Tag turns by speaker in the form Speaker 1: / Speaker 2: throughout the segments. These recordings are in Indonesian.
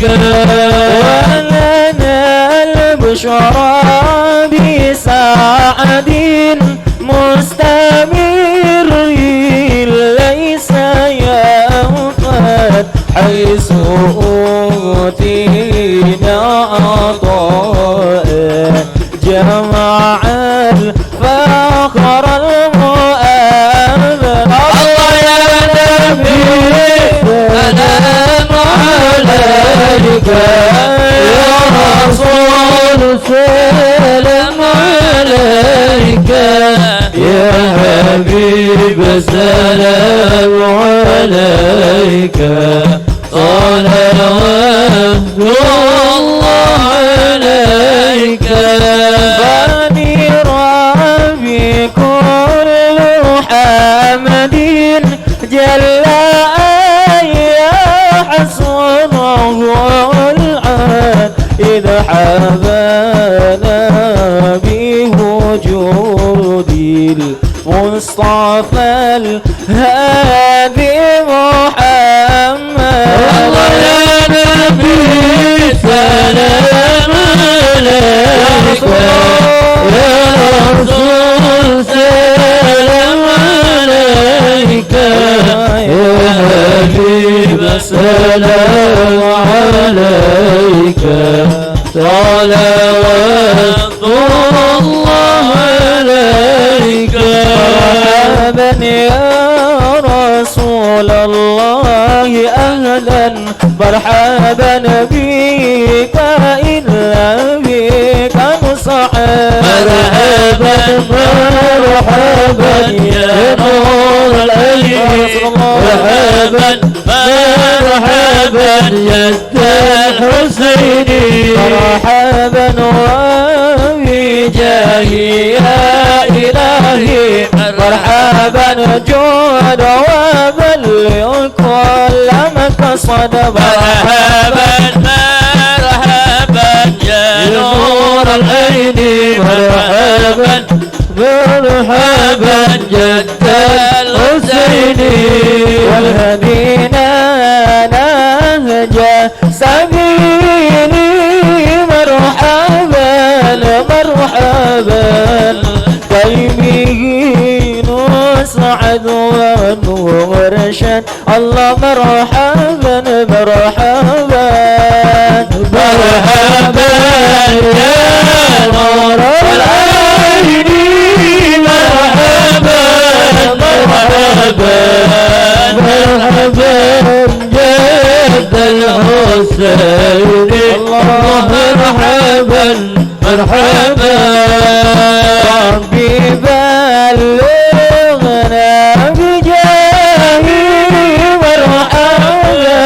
Speaker 1: ولنا البشرى بسعد مستمر ليس ينفد حيث أوتينا عطاء جمع الفخر المؤمن. الله يا نبي سلام عليك يا رسول سلام عليك يا حبيب سلام عليك صلوات الله عليك. بني ربي كل حمد جل يا حسنه العاد إذا حبانا بوجود المصطفى الهادي محمد. الله يا نبي سلام عليك يا رسول سلام عليك يا حبيب سلام عليك صلوات الله عليك. مرحبا يا رسول الله أهلا مرحبا بك إلا بك نصحب. مرحبا مرحبا يا نور العين مرحبا مرحبا جد الحسين مرحبا وبجاهي يا إلهي مرحبا جود وبلغ كل من قصد. مرحبا مرحبا يا نور العين مرحبا مرحبا جد الحسين والهدينا نهج سبيلي مرحبا مرحبا طيبين وسعد ونرشد. الله مرحبا مرحبا مرحبا يا نور العين مرحبا مرحبا مرحبا جد الحسين. الله مرحبا مرحبا ربي بلغنا بجاهي مرحبا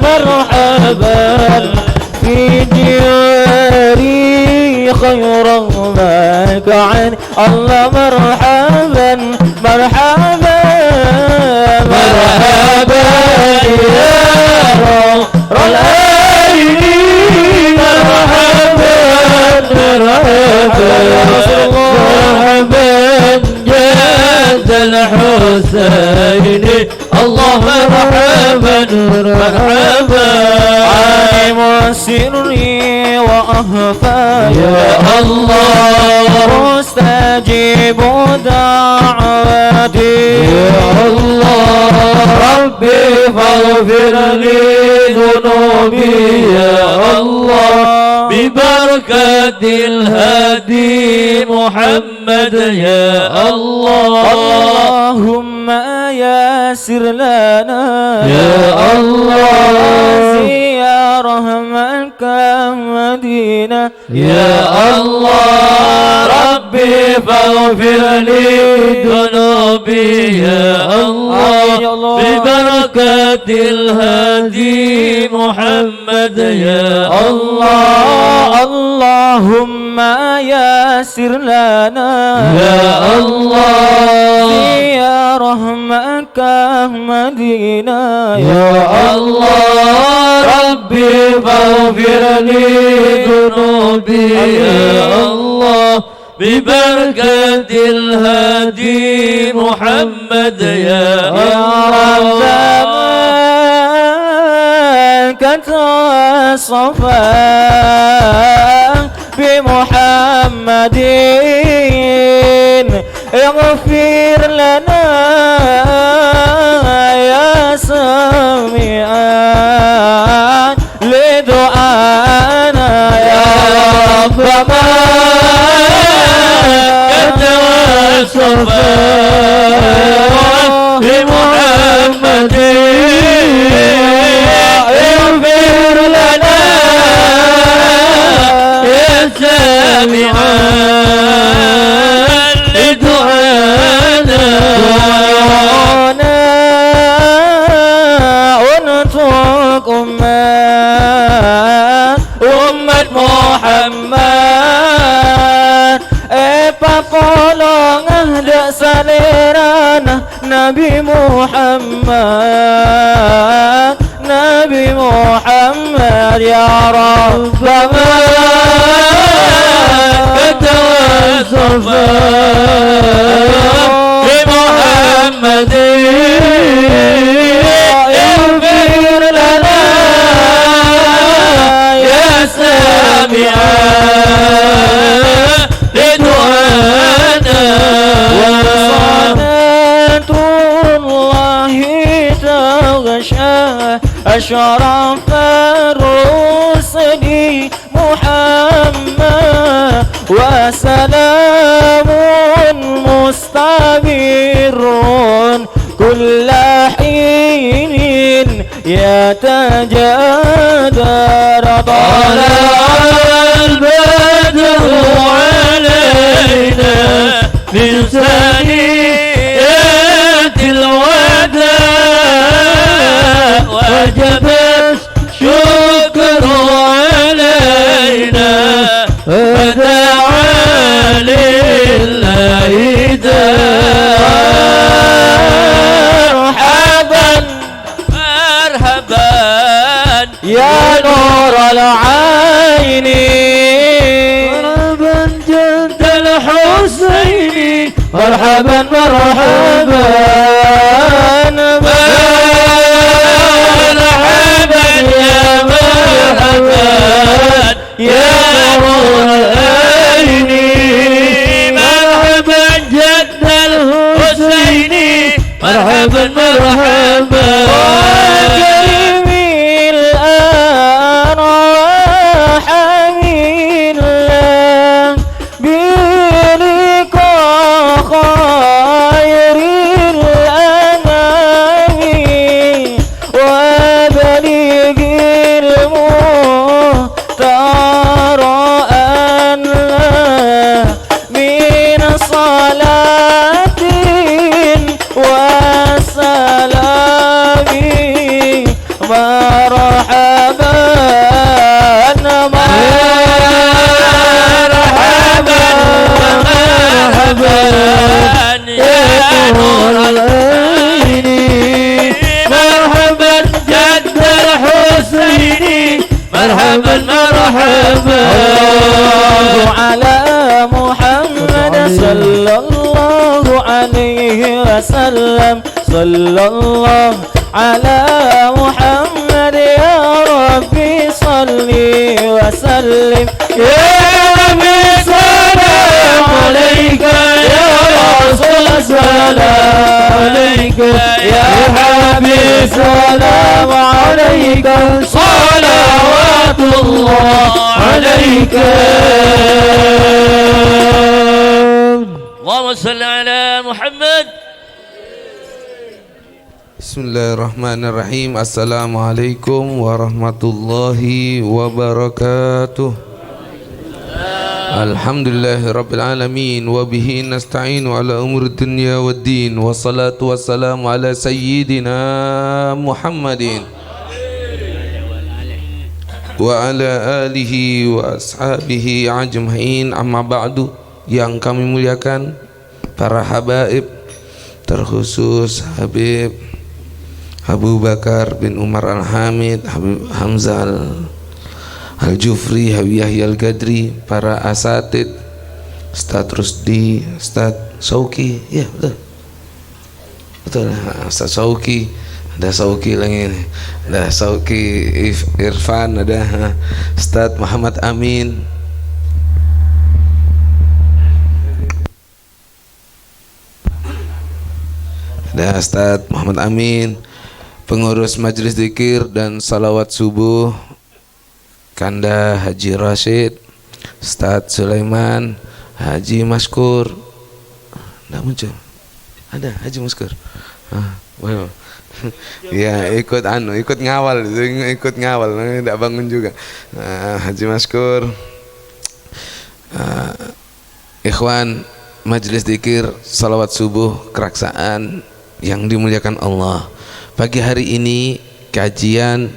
Speaker 1: مرحبا في جواري خيرا ما كان. الله مرحبا مرحبا مرحبا يا نور العين مرحبا مرحبا مرحبا جد الحسين. الله مرحبا مرحبا عالم سري وأخفى يا الله مستجيب دعوتي يا الله ربي فاغفر لي ذنوبي يا الله ببركة الهادي محمد يا الله. اللهم يسر لنا يا الله زيارة مكة مدينة يا الله ربي فاغفر لي ذنوبي يا الله ببركة الهادي محمد يا الله. اللهم يسر لنا يا الله زيارة مكة مدينة يا الله ربي فاغفر لي ذنوبي يا الله ببركة الهادي محمد يا الله. بركة الصفا بمحمد اغفر لنا يا سامعا لدعانا يا رب بركة الصفا بمحمد اغفر لنا يا سامعا لدعانا untuk umat Muhammad papolong dak salerana Nabi Muhammad ya Rabbana katawasafa bi Muhammadin اغفر لنا يا سامعا لدعانا وصلاة الله تغشى أشرف الرسل محمد وسلام مستمر كل حين يتجدر طلع البدر علينا من ثنيات الوداع وجب الشكر علينا فدعا لله يا نور العين مرحبا جد الحسين مرحبا مرحبا مرحبا يا مرحبا يا نور العين مرحبا جد الحسين مرحبا مرحبا مرحبا مرحبا على محمد صلى الله عليه وسلم صلى الله على محمد يا ربي صلي وسلم يا ربي سلام عليك يا رسول سلام عليك يا حبيب سلام عليك صلوات الله عليك اللهم صل على محمد.
Speaker 2: Bismillahirrahmanirrahim. Assalamualaikum warahmatullahi wabarakatuh. Alhamdulillahirabbil alamin wa bihi nasta'inu ala umuri dunya waddin wassalatu wassalamu ala sayyidina Muhammadin wa ala alihi wa ashabihi ajma'in. Amma ba'du. Yang kami muliakan para habaib, terkhusus Habib Abu Bakar bin Umar Al-Hamid, Habib Hamzah Al-Jufri, Habib Yahya Al-Gadri, para asatid, Ustaz Rusdi, Ustaz Sauki, ya betul, Ustaz Sauki, Ada Sauki lagi nih, ada Sauki Irfan, ada Ustadz Muhammad Amin. Ada Ustadz Muhammad Amin, pengurus majelis zikir dan salawat subuh Kanda Haji Rashid, Ustadz Sulaiman, Haji Maskur. Nggak muncul. Ada Haji Maskur. Wow. Ya ikut ngawal, tidak bangun juga. Haji Maskur, ikhwan majelis dzikir salawat subuh Keraksaan yang dimuliakan Allah. Pagi hari ini kajian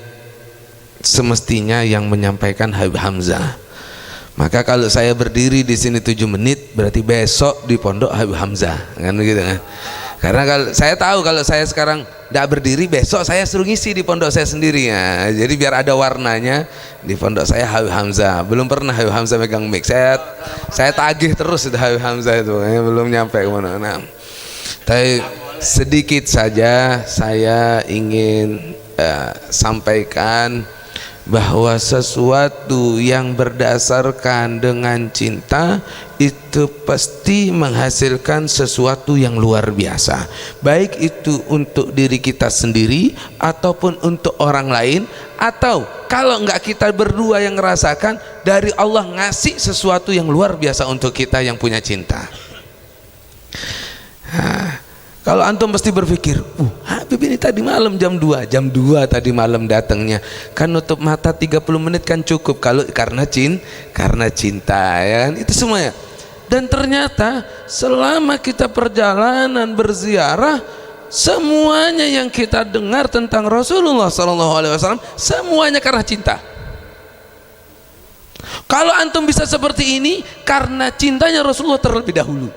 Speaker 2: semestinya yang menyampaikan Habib Hamzah. Maka kalau saya berdiri di sini 7 menit, berarti besok di pondok Habib Hamzah, kan begitu kan? Karena kalau saya tahu kalau saya sekarang tidak berdiri, besok saya suruh ngisi di pondok saya sendiri ya. Jadi biar ada warnanya, di pondok saya Habib Hamzah. Belum pernah Habib Hamzah megang mic. Saya tagih terus itu Habib Hamzah itu, belum nyampe kemana. Nah, tapi sedikit saja saya ingin sampaikan bahwa sesuatu yang berdasarkan dengan cinta itu pasti menghasilkan sesuatu yang luar biasa, baik itu untuk diri kita sendiri ataupun untuk orang lain, atau kalau enggak kita berdua yang ngerasakan, dari Allah ngasih sesuatu yang luar biasa untuk kita yang punya cinta. Kalau antum pasti berpikir, Habib ini tadi malam jam 2 tadi malam datangnya, kan nutup mata 30 menit kan cukup kalau karena cinta ya kan, itu semuanya. Dan ternyata selama kita perjalanan berziarah, semuanya yang kita dengar tentang Rasulullah SAW semuanya karena cinta. Kalau antum bisa seperti ini karena cintanya Rasulullah terlebih dahulu.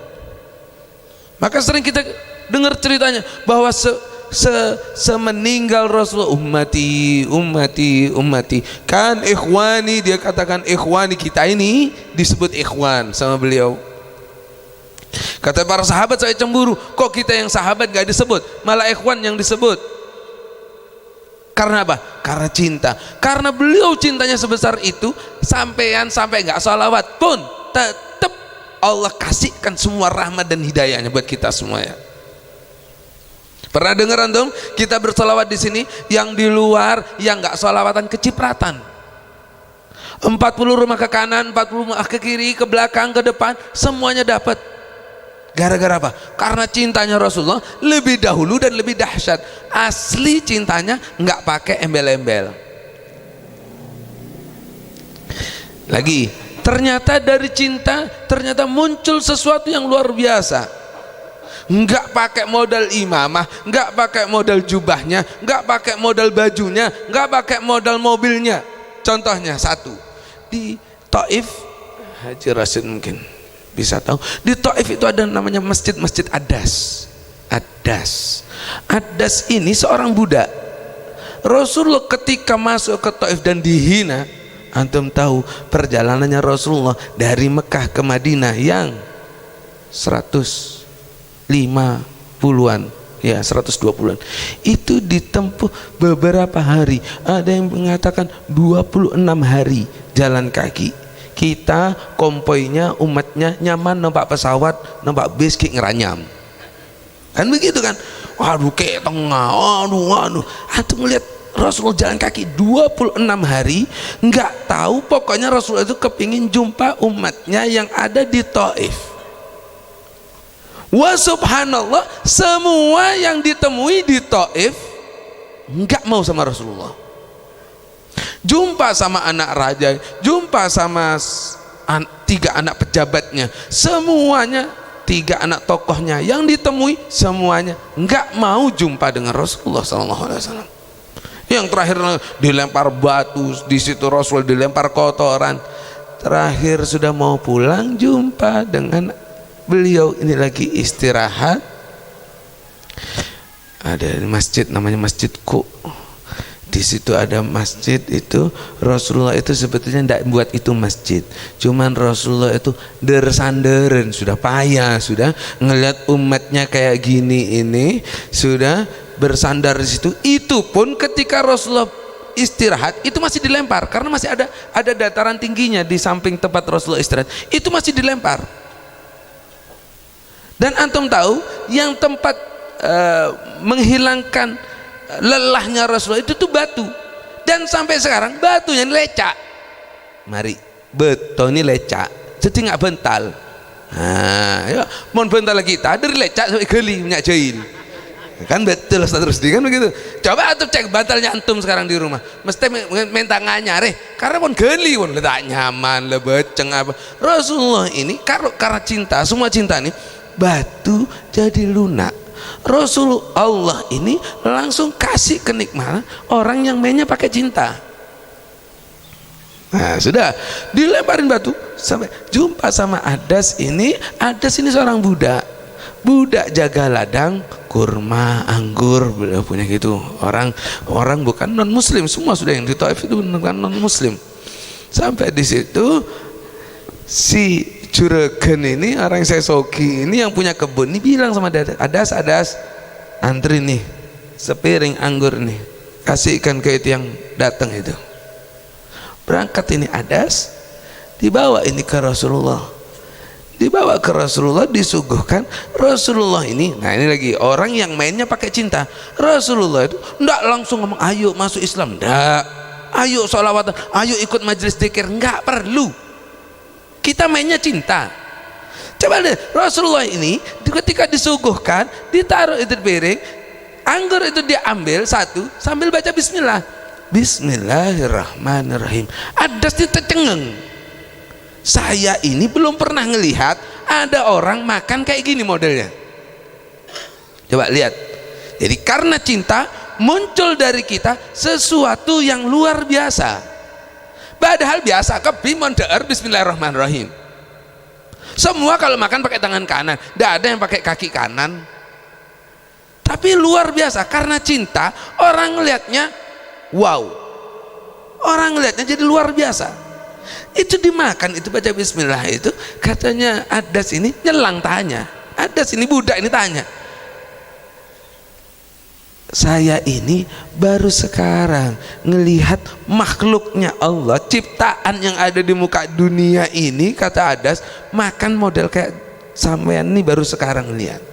Speaker 2: Maka sering kita dengar ceritanya bahwa semeninggal Rasulullah, ummati kan ikhwani, dia katakan ikhwani, kita ini disebut ikhwan sama beliau. Kata para sahabat, saya cemburu, kok kita yang sahabat gak disebut, malah ikhwan yang disebut. Karena apa? Karena cinta. Karena beliau cintanya sebesar itu, sampai gak salawat pun tetap Allah kasihkan semua rahmat dan hidayahnya buat kita semuanya. Pernah dengar antum kita bersolawat di sini, yang di luar yang nggak solawatan kecipratan. 40 rumah ke kanan, 40 rumah ke kiri, ke belakang, ke depan, semuanya dapat. Gara-gara apa? Karena cintanya Rasulullah lebih dahulu dan lebih dahsyat. Asli cintanya nggak pakai embel-embel. Lagi, ternyata dari cinta ternyata muncul sesuatu yang luar biasa. Enggak pakai modal imamah, enggak pakai modal jubahnya, enggak pakai modal bajunya, enggak pakai modal mobilnya. Contohnya satu, di Taif, Haji Rashid mungkin bisa tahu, di Taif itu ada namanya masjid Adas. Adas ini seorang budak. Rasulullah ketika masuk ke Taif dan dihina, antum tahu perjalanannya Rasulullah dari Mekah ke Madinah yang 150-an, ya 120-an, itu ditempuh beberapa hari. Ada yang mengatakan 26 hari jalan kaki. Kita kompoinya, umatnya nyaman nampak pesawat, nampak bis kayak ngeranyam, kan begitu kan. Waduh kayak tengah, waduh antum melihat Rasulullah jalan kaki 26 hari, nggak tahu pokoknya Rasulullah itu kepingin jumpa umatnya yang ada di Taif. Wa subhanallah, semua yang ditemui di Taif enggak mau sama Rasulullah. Jumpa sama anak raja, jumpa sama 3 anak pejabatnya, semuanya 3 anak tokohnya yang ditemui semuanya enggak mau jumpa dengan Rasulullah SAW. Yang terakhir dilempar batu, di situ Rasul dilempar kotoran. Terakhir sudah mau pulang, jumpa dengan beliau ini lagi istirahat. Ada masjid namanya Masjid Ku. Di situ ada masjid itu. Rasulullah itu sebetulnya tidak buat itu masjid. Cuman Rasulullah itu dersanderen, sudah payah, sudah ngelihat umatnya kayak gini ini, sudah bersandar di situ. Itu pun ketika Rasulullah istirahat itu masih dilempar, karena masih ada dataran tingginya di samping tempat Rasulullah istirahat, itu masih dilempar. Dan antum tahu yang tempat menghilangkan lelahnya Rasulullah itu tuh batu, dan sampai sekarang batunya ini lecak. Mari beton ini lecak jadi nggak bental. Nah ya mau bental kita dari lecak sampai geli minyak jahil kan, betul terus kan begitu. Coba antum cek bantalnya antum sekarang di rumah, mesti minta nganyar karena pun geli pun letak nyaman lebeceng apa. Rasulullah ini karena cinta, semua cinta nih batu jadi lunak. Rasulullah ini langsung kasih kenikmatan orang yang mainnya pakai cinta. Nah sudah dilemparin batu sampai jumpa sama Adas ini. Adas ini seorang budak jaga ladang kurma anggur, beliau punya gitu. Orang bukan non muslim semua, sudah yang di Taif itu bukan non muslim. Sampai di situ si Juragan ini, orang yang saya soki ini yang punya kebun ini bilang sama Adas, antri nih sepiring anggur nih, kasihkan ke itu yang datang itu. Berangkat ini Adas, dibawa ini ke Rasulullah, disuguhkan Rasulullah ini. Nah ini lagi orang yang mainnya pakai cinta. Rasulullah itu enggak langsung ngomong ayo masuk Islam, enggak, ayo sholawatan, ayo ikut majelis dzikir, enggak perlu. Kita mainnya cinta. Coba deh Rasulullah ini ketika disuguhkan, ditaruh itu piring anggur itu diambil satu sambil baca bismillah, Bismillahirrahmanirrahim. Adas itu tercengang. Saya ini belum pernah ngelihat ada orang makan kayak gini modelnya. Coba lihat. Jadi karena cinta muncul dari kita sesuatu yang luar biasa. Padahal biasa kebi mondeer bismillahirrahmanirrahim. Semua kalau makan pakai tangan kanan, tidak ada yang pakai kaki kanan. Tapi luar biasa karena cinta orang ngelihatnya wow. Orang ngelihatnya jadi luar biasa. Itu dimakan, itu baca bismillah itu, katanya Adas ini nyelang tanya. Adas ini budak ini tanya, saya ini baru sekarang ngelihat makhluknya Allah, ciptaan yang ada di muka dunia ini, kata Adas, makan model kayak sampean ini baru sekarang lihat.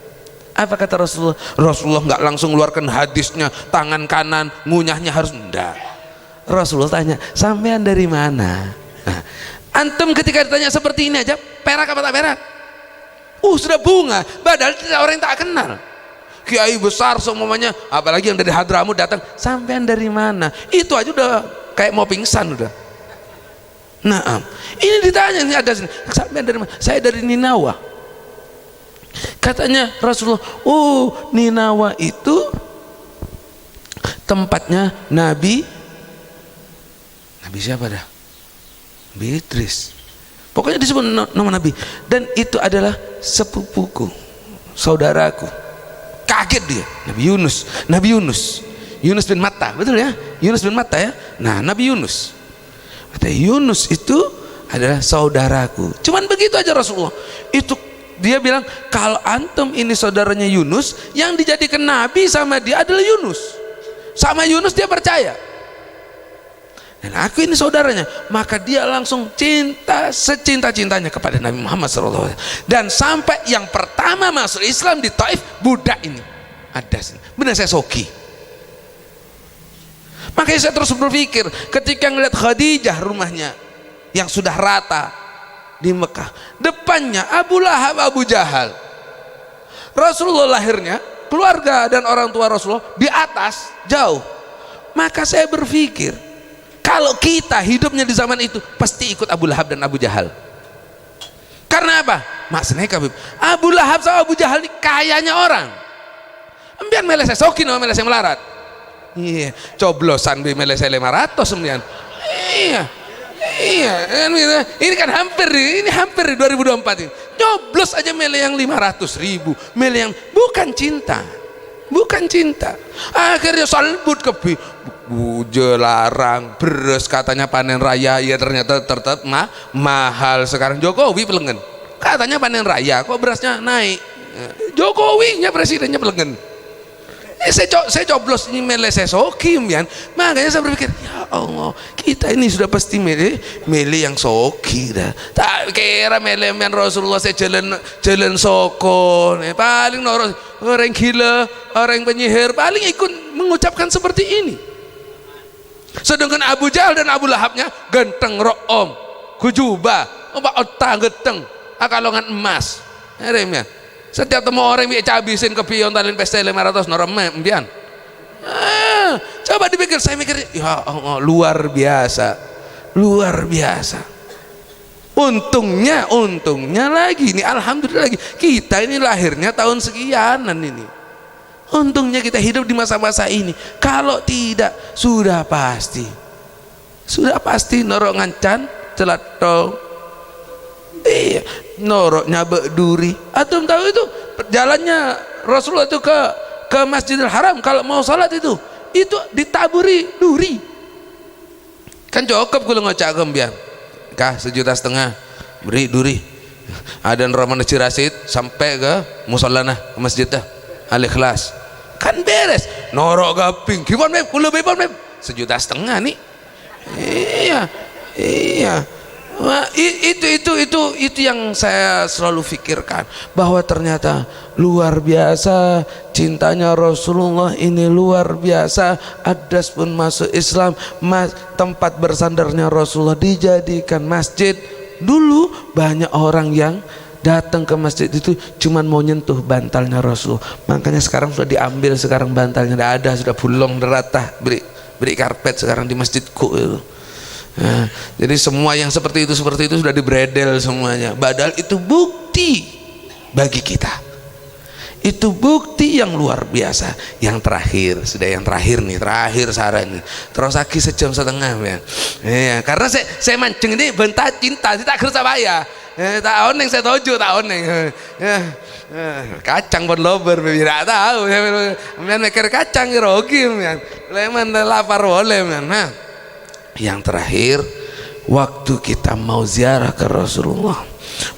Speaker 2: Apa kata Rasulullah? Rasulullah nggak langsung keluarkan hadisnya tangan kanan ngunyahnya harus, enggak. Rasulullah tanya, sampean dari mana? Nah, antum ketika ditanya seperti ini aja, perak apa tak perak? Sudah bunga, padahal tidak orang yang tak kenal. Kiai besar semuanya, apalagi yang dari Hadramut datang, sampean dari mana? Itu aja udah kayak mau pingsan udah. Nah, ini ditanya ini ada sini, sampean dari mana? Saya dari Ninawa. Katanya Rasulullah, Ninawa itu tempatnya Nabi siapa dah? Nabi Idris. Pokoknya disebut nama Nabi. Dan itu adalah sepupuku, saudaraku. Kaget dia, Nabi Yunus bin Matta, betul ya? Yunus bin Matta ya. Nah, Nabi Yunus. Kata Yunus itu adalah saudaraku. Cuman begitu aja Rasulullah. Itu dia bilang, kalau antum ini saudaranya Yunus, yang dijadikan nabi sama dia adalah Yunus. Sama Yunus dia percaya. Dan aku ini saudaranya, maka dia langsung cinta secinta-cintanya kepada Nabi Muhammad SAW. Dan sampai yang pertama masuk Islam di Taif, budak ini Adas, benar saya soki. Makanya saya terus berpikir ketika ngeliat Khadijah rumahnya yang sudah rata di Mekah, depannya Abu Lahab, Abu Jahal. Rasulullah lahirnya, keluarga dan orang tua Rasulullah di atas jauh. Maka saya berpikir, kalau kita hidupnya di zaman itu pasti ikut Abu Lahab dan Abu Jahal. Karena apa? Maksudnya Abu Lahab sama Abu Jahal ini kayanya orang. Embian mele saya sokin sama mele saya melarat. Iya, coblosan bi mele saya 500 sembilan. Iya. Ini kan hampir di 2024 ini. Coblos aja mele yang 500.000, mele yang bukan cinta. Akhirnya salbut kebi. Buje larang beres katanya panen raya, ya ternyata tetap mahal. Sekarang Jokowi pelengen katanya panen raya kok berasnya naik, Jokowinya presidennya pelengen. Saya coblos ini mele saya sokim ya. Makanya saya berpikir, ya Allah, kita ini sudah pasti mele yang soki dah. Tak kira mele yang Rasulullah saya jalan sokon. Paling orang gila, orang penyihir paling ikut mengucapkan seperti ini. Sedangkan Abu Jahal dan Abu Lahabnya genteng ro'om, kujubah, obat otak genteng, akalongan emas. Remnya. Setiap temu orang yang cabisin ke pion talin pesta 500 norem mbian. Coba dipikir, saya mikir, ya Allah, luar biasa. Untungnya lagi ini, alhamdulillah lagi kita ini lahirnya tahun sekianan ini. Untungnya kita hidup di masa-masa ini. Kalau tidak, sudah pasti norok ngancan celatong. Iya, noroknya berduri. Antum tahu itu jalannya Rasulullah itu ke Masjidil Haram kalau mau salat itu ditaburi duri. Kan cukup kalau ngocak gembian. Kah 1,5 juta beri duri. Ada Rahman Cirasid sampai ke musallana ke masjid dah. Al-Ikhlas. Kan beres. Norok gaping. Gimana mem? Kulo bebon mem. 1,5 juta nih. Iya. Wah, itu yang saya selalu pikirkan, bahwa ternyata luar biasa cintanya Rasulullah ini, luar biasa. Adas pun masuk Islam, tempat bersandarnya Rasulullah dijadikan masjid. Dulu banyak orang yang datang ke masjid itu cuman mau nyentuh bantalnya Rasul. Makanya sekarang sudah diambil, sekarang bantalnya tidak ada, sudah bulong deratah, beri karpet sekarang di masjidku itu. Nah, jadi semua yang seperti itu sudah dibredel semuanya. Padahal itu bukti bagi kita. Itu bukti yang luar biasa. Yang terakhir nih, terakhir saran. Terus lagi 1,5 jam ya. Ya, karena saya mancing ini bentar cinta, saya tak kerja bayar. Tak oneng saya tojo, tak oneng. Kacang pun lober, tidak tahu. Saya mikir kacang rugi, leman lapar boleh, nah. Yang terakhir, waktu kita mau ziarah ke Rasulullah,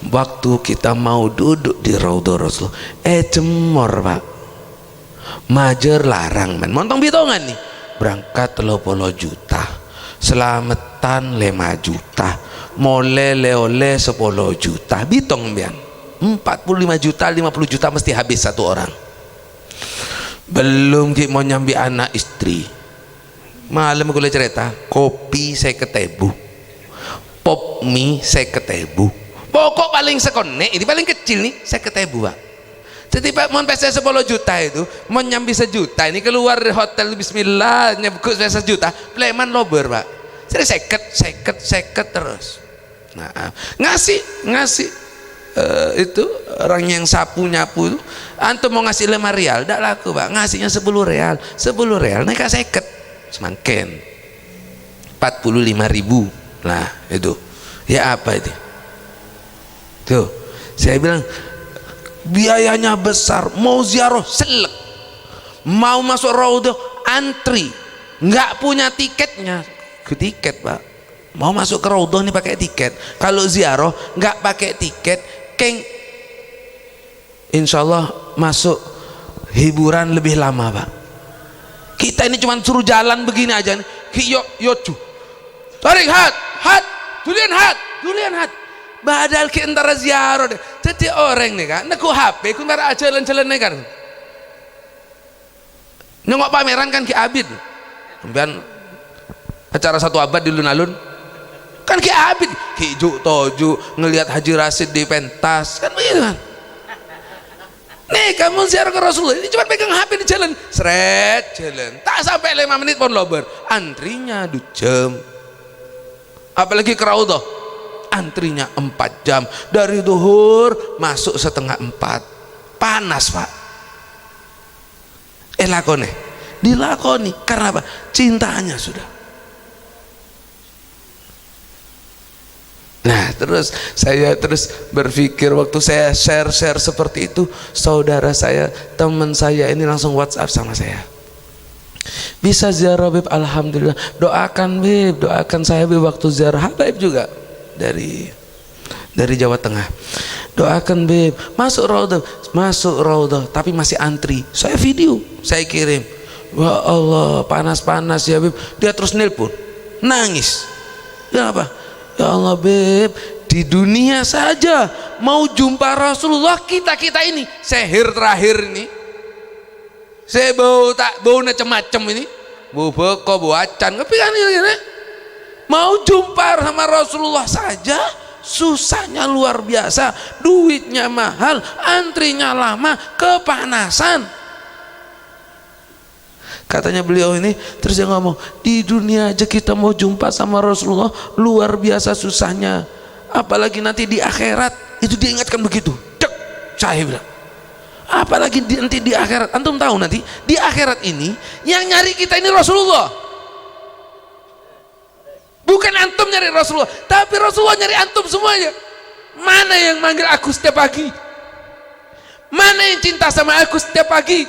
Speaker 2: waktu kita mau duduk di Raudhah Rasul, cemor pak, majer larang men, montong bitongan nih, berangkat 30 juta, selamatan 5 juta, mole leole 10 juta, bitong bian, 45 juta, 50 juta mesti habis satu orang. Belum mau nyambi anak istri. Malam gue cerita, kopi saya ketebu, pop mie saya ketebu, pokok paling sekonek ini paling kecil nih saya ketebu pak. Jadi pak mau pesta 10 juta itu mau nyambi 1 juta ini keluar dari hotel bismillah nyebut pesta 1 juta pleman lober pak. Jadi seket terus. Nah ngasih itu orang yang sapu nyapu itu, antum mau ngasih 5 rial tidak laku pak, ngasihnya 10 rial naik seket semakin 45.000 lah itu ya apa itu tuh saya bilang biayanya besar, mau ziarah selek, mau masuk Raudhah antri, nggak punya tiketnya ke tiket pak, mau masuk ke Raudhah nih pakai tiket, kalau ziarah nggak pakai tiket keng insyaallah masuk hiburan lebih lama pak. Kita ini cuma suruh jalan begini aja nih. Yo tarik hat dulian hat badal ke antara ziarah deh. Jadi orang nih kan naku HP ku bara jalan-jalan nih kan nengok pameran kan ki abid kemudian acara 1 abad di alun-alun kan ki abid ki juk toju ngelihat Haji Rasid di pentas kan begitu kan. Nih kamu ziarah ke Rasulullah ini cuma pegang HP di jalan, seret jalan, tak sampai 5 menit pun lober, antrinya 2 jam. Apalagi ke Raudhah, antrinya 4 jam dari duhur masuk 3:30, panas pak. Dilakoni karena apa? Cintanya sudah. Nah saya terus berpikir waktu saya share seperti itu, saudara saya, teman saya ini langsung WhatsApp sama saya, bisa ziarah Beb, alhamdulillah, doakan Beb, doakan saya Beb waktu ziarah. Habaib juga dari Jawa Tengah. Doakan Beb, masuk raudhah, tapi masih antri. Saya video, saya kirim. Ya Allah, panas-panas ya Beb. Dia terus nelpon, nangis. Ya apa? Ya Allah Beb, di dunia saja mau jumpa Rasulullah, kita ini sehir terakhir ini. Saya bau macam-macam ini. Bau beko, bau acan, tapi kan ini mau jumpa sama Rasulullah saja susahnya luar biasa, duitnya mahal, antrinya lama, kepanasan. Katanya beliau ini, terus dia ngomong, di dunia aja kita mau jumpa sama Rasulullah luar biasa susahnya, apalagi nanti di akhirat. Itu dia ingatkan begitu. Cek, saya bilang, apalagi nanti di akhirat. Antum tahu nanti di akhirat ini yang nyari kita ini Rasulullah. Bukan antum nyari Rasulullah, tapi Rasulullah nyari antum semuanya. Mana yang manggil aku setiap pagi? Mana yang cinta sama aku setiap pagi?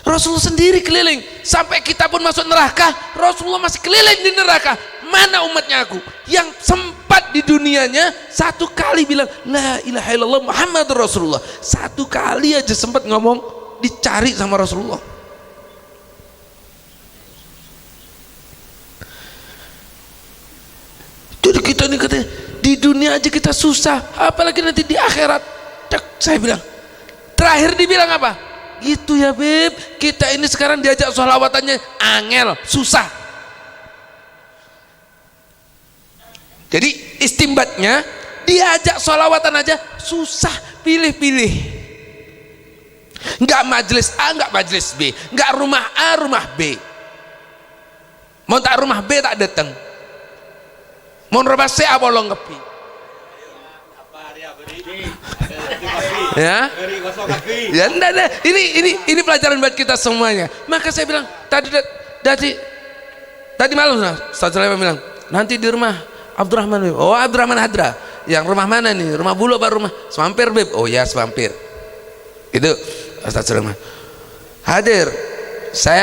Speaker 2: Rasulullah sendiri keliling, sampai kita pun masuk neraka, Rasulullah masih keliling di neraka. Mana umatnya aku yang sempat di dunianya satu kali bilang la ilaha illallah Muhammadur Rasulullah, satu kali aja sempat ngomong dicari sama Rasulullah. Jadi kita ini katanya di dunia aja kita susah, apalagi nanti di akhirat. Cek, saya bilang, terakhir dibilang apa? Gitu ya Beb, kita ini sekarang diajak sholawatannya angel, susah. Jadi istimbatnya diajak sholawatan aja susah, pilih-pilih. Enggak majelis A, enggak majelis B, enggak rumah A, rumah B. Mau tak rumah B tak datang. Mau rumah C apa lo ngepi? Ya, ya enggak. Ini pelajaran buat kita semuanya. Maka saya bilang tadi malam Ustaz Sulaiman bilang nanti di rumah Abdurrahman. Oh Abdurrahman Hadra. Yang rumah mana nih? Rumah Bulu apa rumah Semampir Beb? Oh ya Semampir. Itu Ustaz Sulaiman hadir. Saya